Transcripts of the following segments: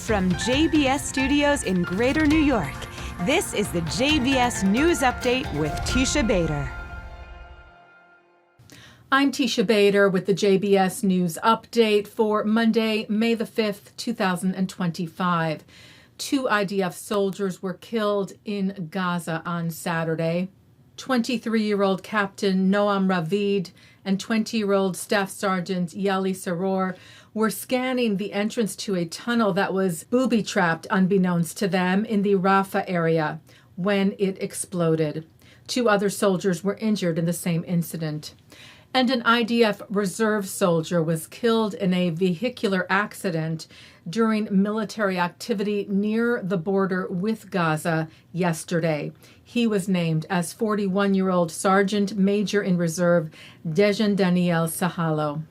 From JBS Studios in Greater New York, this is the JBS News Update with Teisha Bader. I'm Teisha Bader with the JBS News Update for Monday, May the 5th, 2025. 2 IDF soldiers were killed in Gaza on Saturday. 23-year-old Captain Noam Ravid and 20-year-old Staff Sergeant Yali Saror were scanning the entrance to a tunnel that was booby-trapped, unbeknownst to them, in the Rafah area when it exploded. 2 other soldiers were injured in the same incident. And an IDF reserve soldier was killed in a vehicular accident during military activity near the border with Gaza yesterday. He was named as 41-year-old Sergeant Major in Reserve Dejan Daniel Sahalo.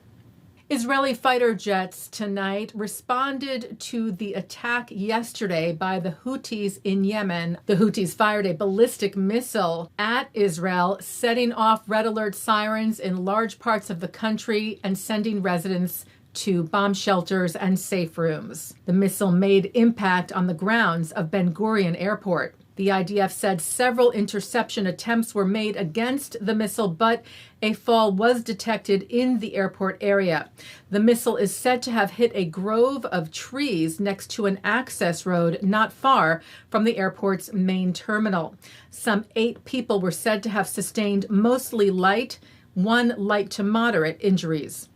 Israeli fighter jets tonight responded to the attack yesterday by the Houthis in Yemen. The Houthis fired a ballistic missile at Israel, setting off red alert sirens in large parts of the country and sending residents to bomb shelters and safe rooms. The missile made impact on the grounds of Ben Gurion Airport. The IDF said several interception attempts were made against the missile, but a fall was detected in the airport area. The missile is said to have hit a grove of trees next to an access road not far from the airport's main terminal. Some 8 people were said to have sustained mostly light, 1 light to moderate injuries.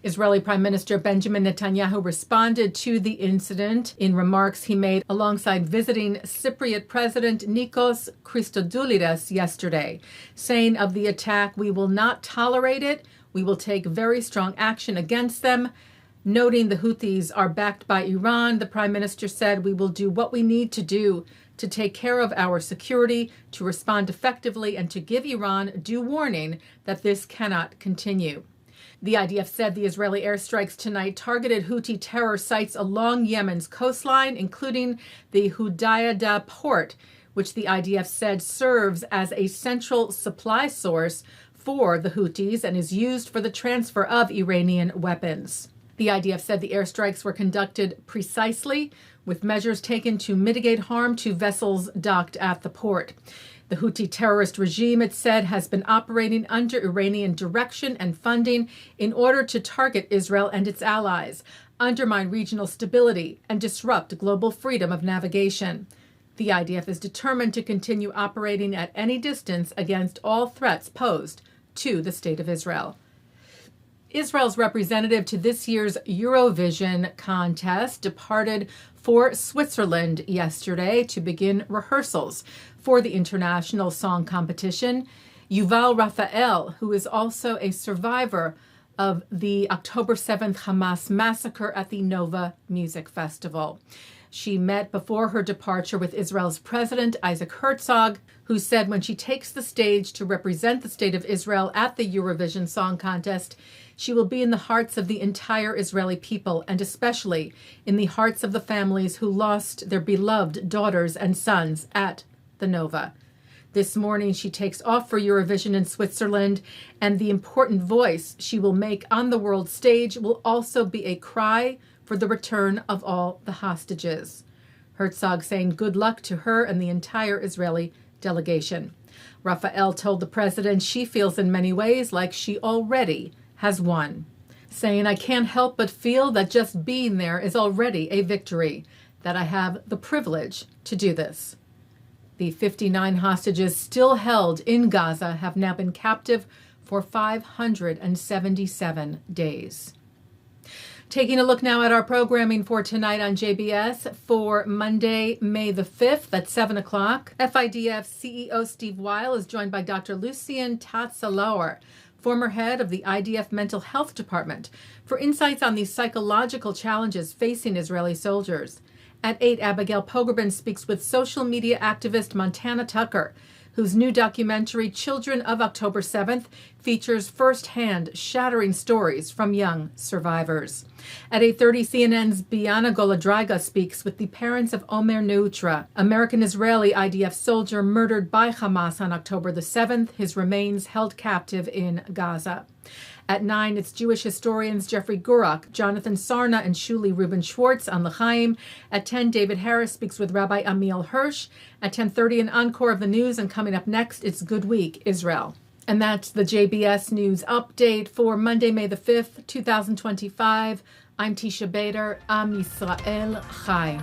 Israeli Prime Minister Benjamin Netanyahu responded to the incident in remarks he made alongside visiting Cypriot President Nikos Christodoulidis yesterday, saying of the attack, "We will not tolerate it. We will take very strong action against them." Noting the Houthis are backed by Iran, the Prime Minister said, "We will do what we need to do to take care of our security, to respond effectively, and to give Iran due warning that this cannot continue." The IDF said the Israeli airstrikes tonight targeted Houthi terror sites along Yemen's coastline, including the Hudaydah port, which the IDF said serves as a central supply source for the Houthis and is used for the transfer of Iranian weapons. The IDF said the airstrikes were conducted precisely, with measures taken to mitigate harm to vessels docked at the port. The Houthi terrorist regime, it said, has been operating under Iranian direction and funding in order to target Israel and its allies, undermine regional stability, and disrupt global freedom of navigation. The IDF is determined to continue operating at any distance against all threats posed to the State of Israel. Israel's representative to this year's Eurovision contest departed for Switzerland yesterday to begin rehearsals for the international song competition. Yuval Raphael, who is also a survivor of the October 7th Hamas massacre at the Nova Music Festival. She met before her departure with Israel's President Isaac Herzog, who said when she takes the stage to represent the state of Israel at the Eurovision Song Contest, she will be in the hearts of the entire Israeli people, and especially in the hearts of the families who lost their beloved daughters and sons at the Nova. This morning, she takes off for Eurovision in Switzerland, and the important voice she will make on the world stage will also be a cry for the return of all the hostages. Herzog saying good luck to her and the entire Israeli delegation. Raphael told the president she feels in many ways like she already has won, saying, "I can't help but feel that just being there is already a victory, that I have the privilege to do this." The 59 hostages still held in Gaza have now been captive for 577 days. Taking a look now at our programming for tonight on JBS for Monday, May the 5th at 7 o'clock. FIDF CEO Steve Weil is joined by Dr. Lucian Tatsa-Laur, former head of the IDF Mental Health Department, for insights on the psychological challenges facing Israeli soldiers. At 8, Abigail Pogrebin speaks with social media activist Montana Tucker, whose new documentary, Children of October 7th, features firsthand shattering stories from young survivors. At 8:30, CNN's Bianna Golodryga speaks with the parents of Omer Neutra, American-Israeli IDF soldier murdered by Hamas on October the 7th, his remains held captive in Gaza. At 9, it's Jewish historians Jeffrey Gurock, Jonathan Sarna, and Shuly Rubin Schwartz on the Chayim. At 10, David Harris speaks with Rabbi Ammiel Hirsch. At 10:30, an encore of the news. And coming up next, it's Good Week, Israel. And that's the JBS News Update for Monday, May the 5th, 2025. I'm Teisha Bader. Am Yisrael Chai.